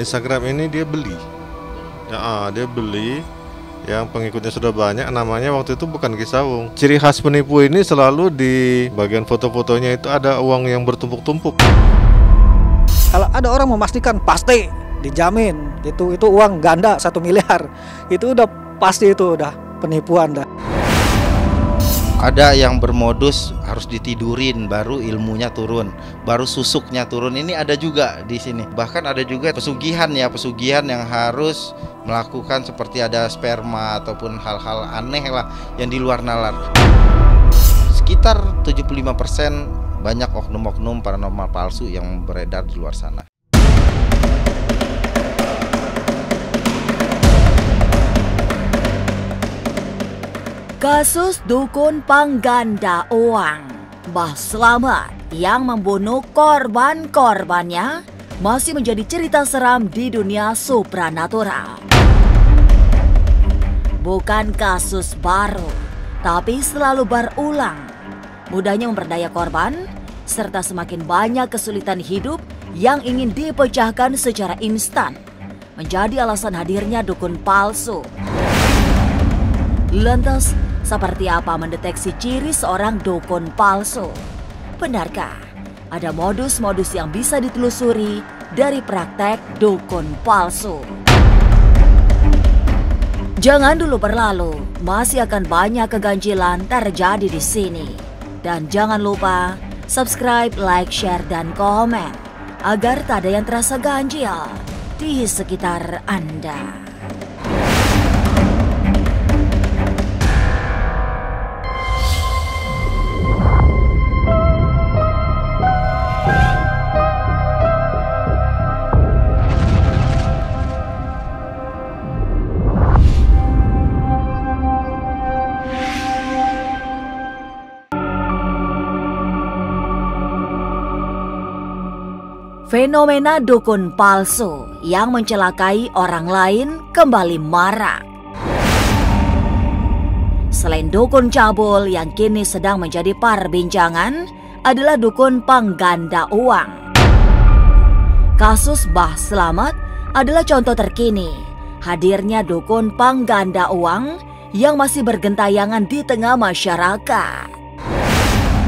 Instagram ini dia beli. Dia beli yang pengikutnya sudah banyak, namanya waktu itu bukan Kisawung. Ciri khas penipu ini selalu di bagian foto-fotonya itu ada uang yang bertumpuk-tumpuk. Kalau ada orang memastikan pasti dijamin itu uang ganda 1 miliar, itu udah pasti, itu udah penipuan dah. Ada yang bermodus harus ditidurin baru ilmunya turun, baru susuknya turun. Ini ada juga di sini. Bahkan ada juga pesugihan yang harus melakukan seperti ada sperma ataupun hal-hal aneh lah yang di luar nalar. Sekitar 75% banyak oknum-oknum paranormal palsu yang beredar di luar sana. Kasus dukun pengganda uang Mbah Slamet yang membunuh korban-korbannya masih menjadi cerita seram di dunia supranatural. Bukan kasus baru, tapi selalu berulang. Mudahnya memperdaya korban, serta semakin banyak kesulitan hidup yang ingin dipecahkan secara instan, menjadi alasan hadirnya dukun palsu. Lantas, seperti apa mendeteksi ciri seorang dukun palsu? Benarkah ada modus-modus yang bisa ditelusuri dari praktek dukun palsu? Jangan dulu berlalu, masih akan banyak keganjilan terjadi di sini. Dan jangan lupa subscribe, like, share, dan komen agar tak ada yang terasa ganjil di sekitar Anda. Fenomena dukun palsu yang mencelakai orang lain kembali marak. Selain dukun cabul yang kini sedang menjadi perbincangan adalah dukun pengganda uang. Kasus Mbah Slamet adalah contoh terkini hadirnya dukun pengganda uang yang masih bergentayangan di tengah masyarakat.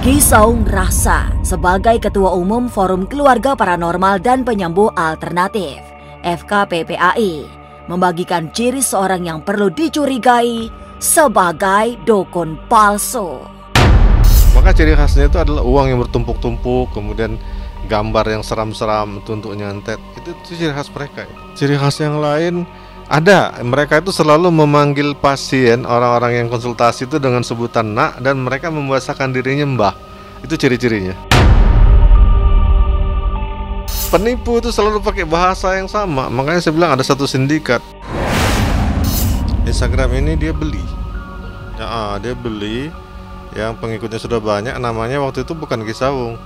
Kisawung Rasa sebagai Ketua Umum Forum Keluarga Paranormal dan Penyembuh Alternatif (FKPPAI) membagikan ciri seorang yang perlu dicurigai sebagai dukun palsu. Maka ciri khasnya itu adalah uang yang bertumpuk-tumpuk, kemudian gambar yang seram-seram untuk nyantet. Itu ciri khas mereka. Ciri khas yang lain ada, mereka itu selalu memanggil pasien, orang-orang yang konsultasi itu dengan sebutan nak, dan mereka membahasakan dirinya mbah. Itu ciri-cirinya. Penipu itu selalu pakai bahasa yang sama, makanya saya bilang ada satu sindikat. Instagram ini dia beli. Dia beli yang pengikutnya sudah banyak, namanya waktu itu bukan Kisawung.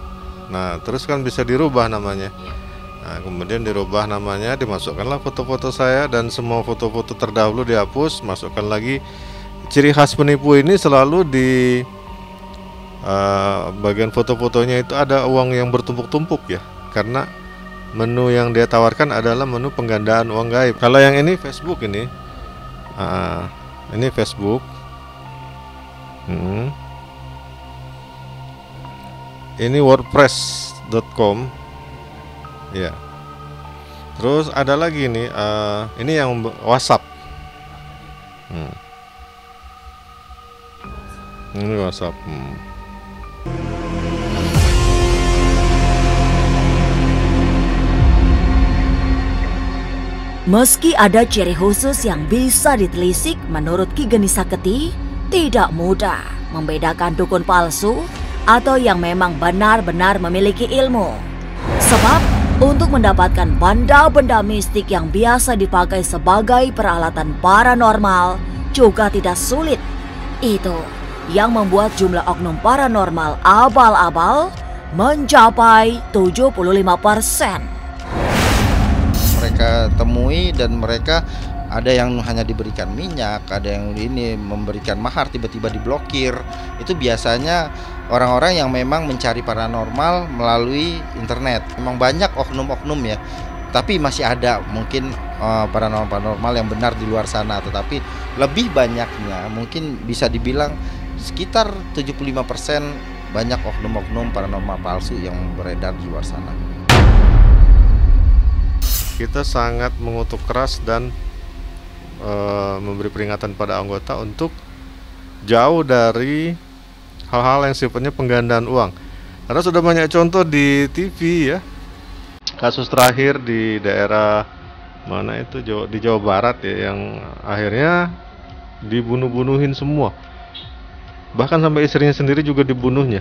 Nah, terus kan bisa dirubah namanya. Nah, kemudian dirubah namanya, dimasukkanlah foto-foto saya dan semua foto-foto terdahulu dihapus, masukkan lagi. Ciri khas penipu ini selalu di bagian foto-fotonya itu ada uang yang bertumpuk-tumpuk ya, karena menu yang dia tawarkan adalah menu penggandaan uang gaib. Kalau yang ini Facebook ini Facebook. Ini wordpress.com. Ya. Terus ada lagi nih, ini yang WhatsApp. Ini WhatsApp. Meski ada ciri khusus yang bisa ditelisik, menurut Ki Geni Saketi tidak mudah membedakan dukun palsu atau yang memang benar-benar memiliki ilmu. Sebab untuk mendapatkan benda-benda mistik yang biasa dipakai sebagai peralatan paranormal juga tidak sulit. Itu yang membuat jumlah oknum paranormal abal-abal mencapai 75%. Mereka temui dan mereka ada yang hanya diberikan minyak, ada yang ini memberikan mahar tiba-tiba diblokir. Itu biasanya orang-orang yang memang mencari paranormal melalui internet. Memang banyak oknum-oknum ya, Tapi masih ada mungkin paranormal yang benar di luar sana, tetapi lebih banyaknya mungkin bisa dibilang sekitar 75% banyak oknum-oknum paranormal palsu yang beredar di luar sana. Kita sangat mengutuk keras dan memberi peringatan pada anggota untuk jauh dari hal-hal yang sifatnya penggandaan uang. Karena sudah banyak contoh di TV ya. Kasus terakhir di daerah mana itu, di Jawa Barat ya, yang akhirnya dibunuh-bunuhin semua. Bahkan sampai istrinya sendiri juga dibunuhnya.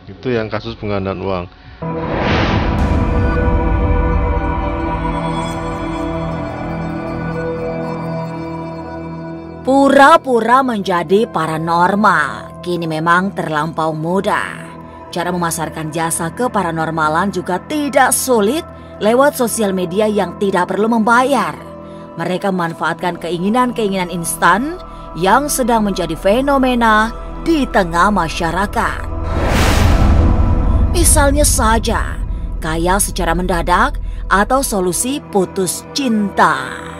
Itu yang kasus penggandaan uang. Pura-pura menjadi paranormal kini memang terlampau mudah. Cara memasarkan jasa keparanormalan juga tidak sulit lewat sosial media yang tidak perlu membayar. Mereka memanfaatkan keinginan-keinginan instan yang sedang menjadi fenomena di tengah masyarakat. Misalnya saja, kaya secara mendadak atau solusi putus cinta.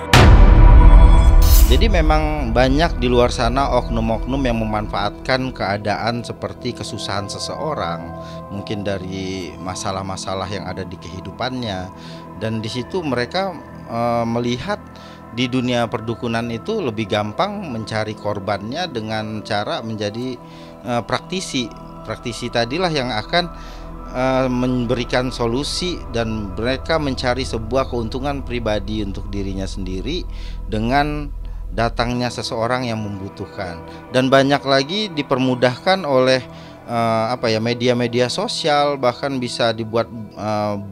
Jadi memang banyak di luar sana oknum-oknum yang memanfaatkan keadaan seperti kesusahan seseorang, mungkin dari masalah-masalah yang ada di kehidupannya, dan di situ mereka melihat di dunia perdukunan itu lebih gampang mencari korbannya dengan cara menjadi praktisi. Praktisi tadilah yang akan memberikan solusi, dan mereka mencari sebuah keuntungan pribadi untuk dirinya sendiri dengan datangnya seseorang yang membutuhkan. Dan banyak lagi dipermudahkan oleh media-media sosial, bahkan bisa dibuat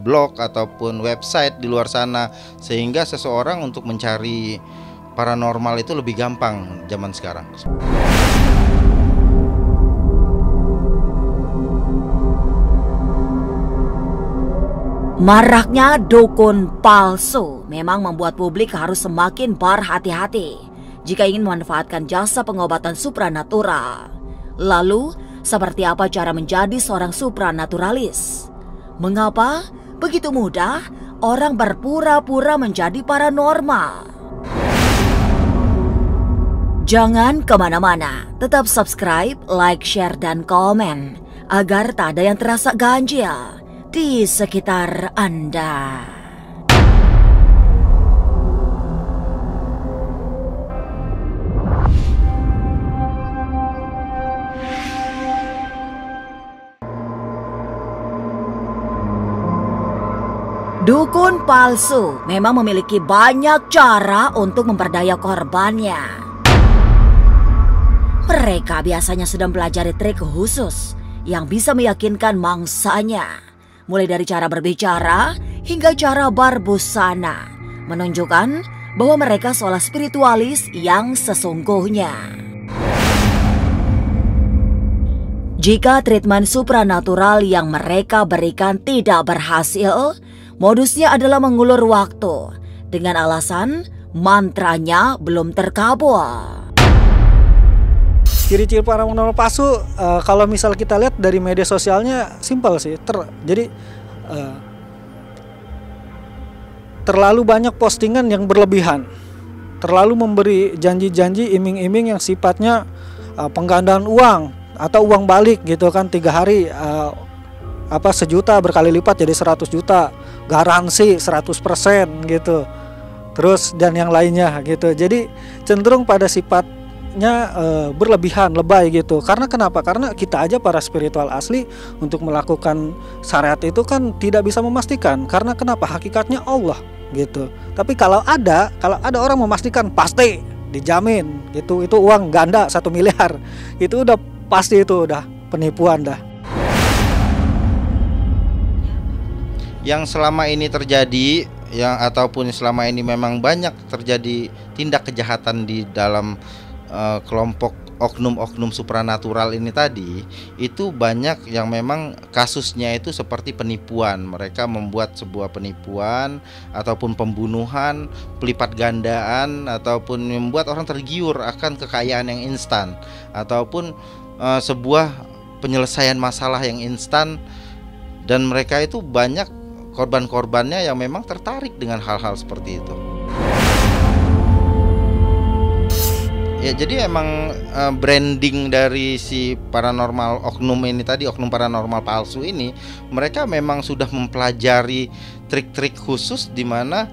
blog ataupun website di luar sana, sehingga seseorang untuk mencari paranormal itu lebih gampang zaman sekarang. Maraknya dukun palsu memang membuat publik harus semakin berhati-hati jika ingin memanfaatkan jasa pengobatan supranatural. Lalu, seperti apa cara menjadi seorang supranaturalis? Mengapa begitu mudah orang berpura-pura menjadi paranormal? Jangan kemana-mana, tetap subscribe, like, share, dan komen agar tak ada yang terasa ganjil di sekitar Anda. Dukun palsu memang memiliki banyak cara untuk memperdaya korbannya. Mereka biasanya sudah mempelajari trik khusus yang bisa meyakinkan mangsanya, mulai dari cara berbicara hingga cara berbusana, menunjukkan bahwa mereka seolah spiritualis yang sesungguhnya. Jika treatment supranatural yang mereka berikan tidak berhasil, modusnya adalah mengulur waktu dengan alasan mantranya belum terkabul. Ciri-ciri paranormal palsu kalau misal kita lihat dari media sosialnya simpel sih. Jadi terlalu banyak postingan yang berlebihan, terlalu memberi janji-janji iming-iming yang sifatnya penggandaan uang atau uang balik gitu kan, 3 hari 1 juta berkali lipat jadi 100 juta, garansi 100% gitu. Terus dan yang lainnya gitu. Jadi cenderung pada sifatnya berlebihan, lebay gitu. Karena kenapa? Karena kita aja para spiritual asli untuk melakukan syariat itu kan tidak bisa memastikan. Karena kenapa? Hakikatnya Allah gitu. Tapi kalau ada orang memastikan pasti dijamin gitu, itu uang ganda 1 miliar. Itu udah pasti, itu udah penipuan dah. Yang selama ini terjadi, ataupun selama ini memang banyak terjadi tindak kejahatan di dalam kelompok oknum-oknum supranatural ini tadi, itu banyak yang memang kasusnya itu seperti penipuan. Mereka membuat sebuah penipuan ataupun pembunuhan, pelipat gandaan, ataupun membuat orang tergiur akan kekayaan yang instan, ataupun sebuah penyelesaian masalah yang instan. Dan mereka itu banyak korban-korbannya yang memang tertarik dengan hal-hal seperti itu. Ya, jadi emang branding dari si paranormal oknum ini tadi, oknum paranormal palsu ini, mereka memang sudah mempelajari trik-trik khusus di mana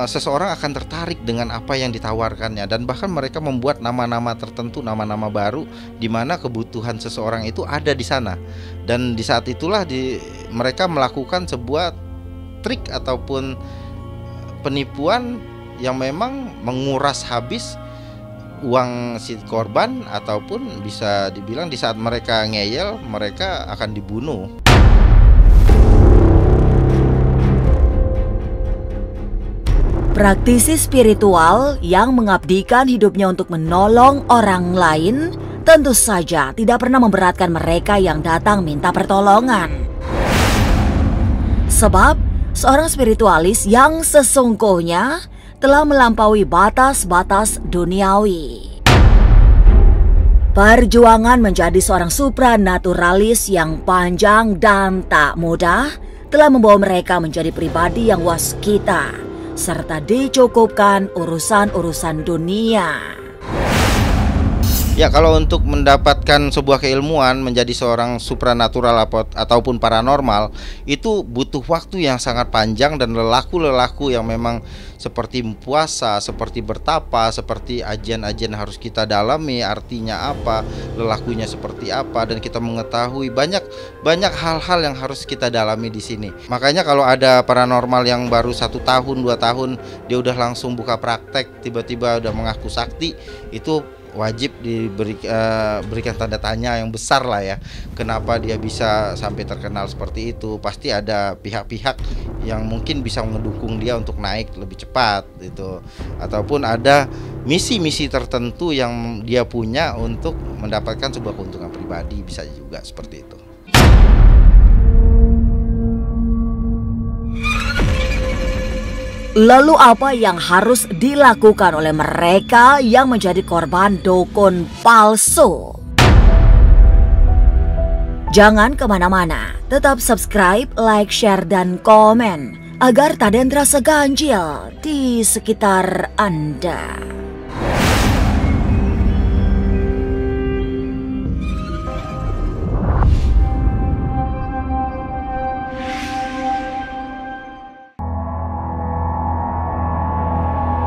seseorang akan tertarik dengan apa yang ditawarkannya, dan bahkan mereka membuat nama-nama tertentu, nama-nama baru di mana kebutuhan seseorang itu ada di sana. Dan di saat itulah mereka melakukan sebuah trik ataupun penipuan yang memang menguras habis uang si korban, ataupun bisa dibilang di saat mereka ngeyel, mereka akan dibunuh. Praktisi spiritual yang mengabdikan hidupnya untuk menolong orang lain tentu saja tidak pernah memberatkan mereka yang datang minta pertolongan. Sebab seorang spiritualis yang sesungguhnya telah melampaui batas-batas duniawi. Perjuangan menjadi seorang supranaturalis yang panjang dan tak mudah telah membawa mereka menjadi pribadi yang waskita serta dicukupkan urusan-urusan dunia. Ya, kalau untuk mendapatkan sebuah keilmuan menjadi seorang supranatural ataupun paranormal, itu butuh waktu yang sangat panjang dan lelaku-lelaku yang memang seperti puasa, seperti bertapa, seperti ajian-ajian harus kita dalami artinya apa, lelakunya seperti apa, dan kita mengetahui banyak hal-hal yang harus kita dalami di sini. Makanya kalau ada paranormal yang baru 1 tahun 2 tahun dia udah langsung buka praktek, tiba-tiba udah mengaku sakti, itu wajib diberikan tanda tanya yang besar lah ya. Kenapa dia bisa sampai terkenal seperti itu? Pasti ada pihak-pihak yang mungkin bisa mendukung dia untuk naik lebih cepat gitu, ataupun ada misi-misi tertentu yang dia punya untuk mendapatkan sebuah keuntungan pribadi, bisa juga seperti itu. Lalu apa yang harus dilakukan oleh mereka yang menjadi korban dukun palsu? Jangan kemana-mana, tetap subscribe, like, share, dan komen agar tak ada yang terasa ganjil di sekitar Anda.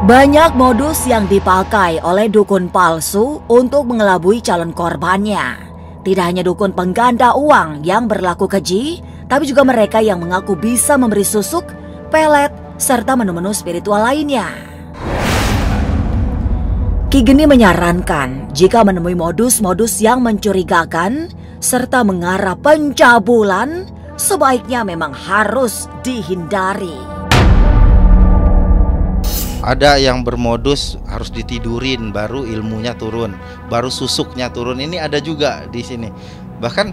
Banyak modus yang dipakai oleh dukun palsu untuk mengelabui calon korbannya. Tidak hanya dukun pengganda uang yang berlaku keji, tapi juga mereka yang mengaku bisa memberi susuk, pelet, serta menu-menu spiritual lainnya. Ki Geni menyarankan jika menemui modus-modus yang mencurigakan serta mengarah pencabulan, sebaiknya memang harus dihindari. Ada yang bermodus harus ditidurin baru ilmunya turun, baru susuknya turun. Ini ada juga di sini. Bahkan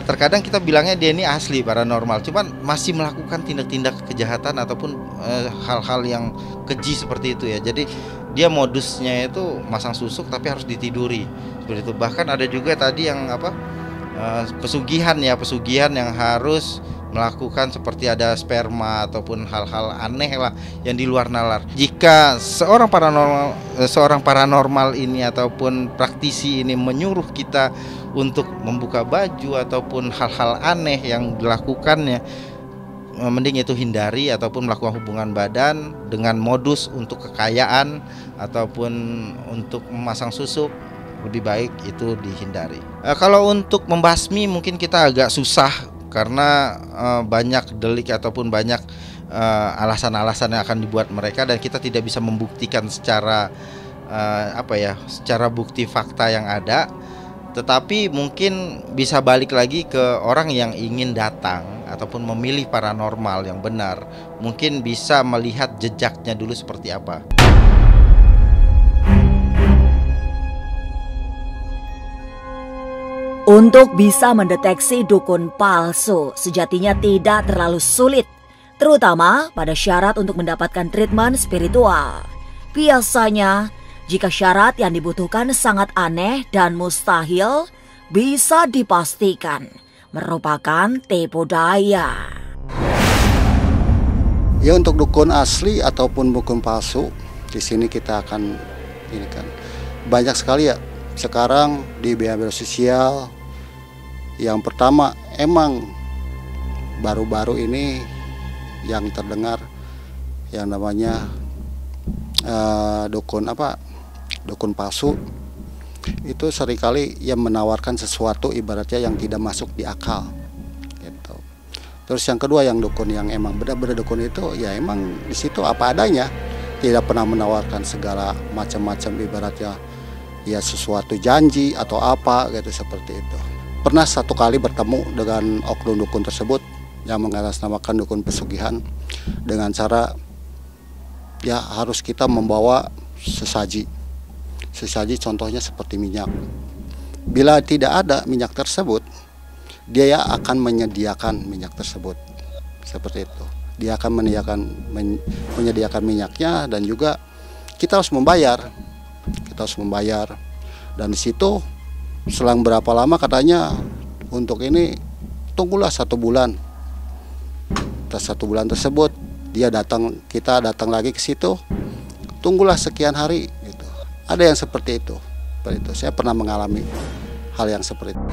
terkadang kita bilangnya dia ini asli paranormal, cuman masih melakukan tindak-tindak kejahatan ataupun hal-hal yang keji seperti itu ya. Jadi dia modusnya itu masang susuk tapi harus ditiduri seperti itu. Bahkan ada juga tadi yang pesugihan yang harus melakukan seperti ada sperma ataupun hal-hal aneh lah yang di luar nalar. Jika seorang paranormal ini ataupun praktisi ini menyuruh kita untuk membuka baju ataupun hal-hal aneh yang dilakukannya, mending itu hindari, ataupun melakukan hubungan badan dengan modus untuk kekayaan ataupun untuk memasang susuk, lebih baik itu dihindari. Kalau untuk membasmi mungkin kita agak susah karena banyak delik ataupun banyak alasan-alasan yang akan dibuat mereka, dan kita tidak bisa membuktikan secara secara bukti fakta yang ada. Tetapi mungkin bisa balik lagi ke orang yang ingin datang ataupun memilih paranormal yang benar, mungkin bisa melihat jejaknya dulu seperti apa. Untuk bisa mendeteksi dukun palsu sejatinya tidak terlalu sulit, terutama pada syarat untuk mendapatkan treatment spiritual. Biasanya, jika syarat yang dibutuhkan sangat aneh dan mustahil, bisa dipastikan merupakan tipu daya. Ya untuk dukun asli ataupun dukun palsu, di sini kita akan ini kan banyak sekali ya sekarang di media sosial. Yang pertama emang baru-baru ini yang terdengar yang namanya dukun palsu itu seringkali yang menawarkan sesuatu ibaratnya yang tidak masuk di akal gitu. Terus yang kedua yang dukun yang emang benar-benar dukun itu ya emang di situ apa adanya, tidak pernah menawarkan segala macam-macam ibaratnya ya sesuatu janji atau apa gitu seperti itu. Pernah satu kali bertemu dengan oknum dukun tersebut yang mengatasnamakan dukun pesugihan dengan cara ya harus kita membawa sesaji. Sesaji contohnya seperti minyak. Bila tidak ada minyak tersebut, dia akan menyediakan minyak tersebut. Seperti itu. Dia akan menyediakan minyaknya dan juga kita harus membayar. Kita harus membayar. Dan di situ selang berapa lama katanya untuk ini tunggulah 1 bulan. Atas 1 bulan tersebut kita datang lagi ke situ, tunggulah sekian hari gitu. Ada yang seperti itu. Seperti itu. Saya pernah mengalami hal yang seperti itu.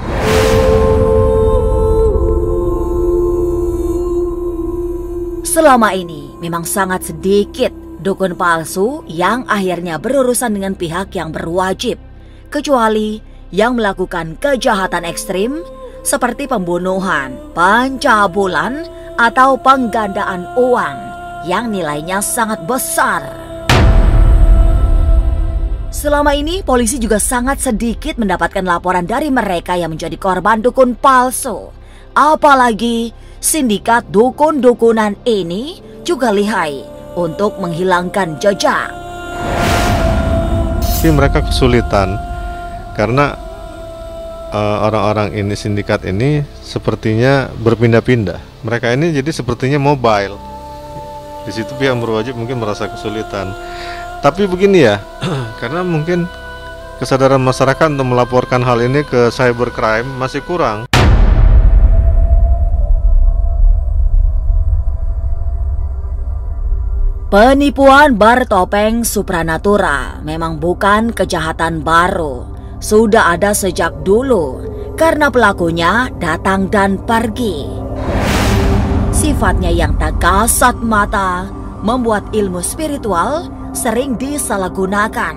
Selama ini memang sangat sedikit dukun palsu yang akhirnya berurusan dengan pihak yang berwajib, kecuali yang melakukan kejahatan ekstrim seperti pembunuhan, pencabulan, atau penggandaan uang yang nilainya sangat besar. Selama ini polisi juga sangat sedikit mendapatkan laporan dari mereka yang menjadi korban dukun palsu. Apalagi sindikat dukun-dukunan ini juga lihai untuk menghilangkan jejak. Tapi mereka kesulitan karena orang-orang ini, sindikat ini sepertinya berpindah-pindah. Mereka ini jadi sepertinya mobile. Di situ pihak berwajib mungkin merasa kesulitan. Tapi begini ya, karena mungkin kesadaran masyarakat untuk melaporkan hal ini ke cybercrime masih kurang. Penipuan bertopeng supranatura memang bukan kejahatan baru. Sudah ada sejak dulu karena pelakunya datang dan pergi. Sifatnya yang tak kasat mata membuat ilmu spiritual sering disalahgunakan.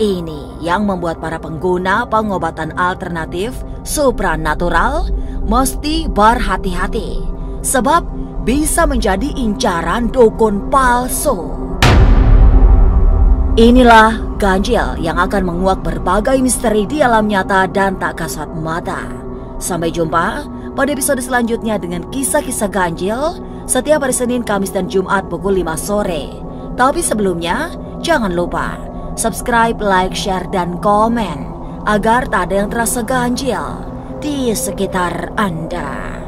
Ini yang membuat para pengguna pengobatan alternatif supranatural mesti berhati-hati sebab bisa menjadi incaran dukun palsu. Inilah ganjil yang akan menguak berbagai misteri di alam nyata dan tak kasat mata. Sampai jumpa pada episode selanjutnya dengan kisah-kisah ganjil setiap hari Senin, Kamis, dan Jumat pukul 5 sore. Tapi sebelumnya, jangan lupa subscribe, like, share, dan komen agar tak ada yang terasa ganjil di sekitar Anda.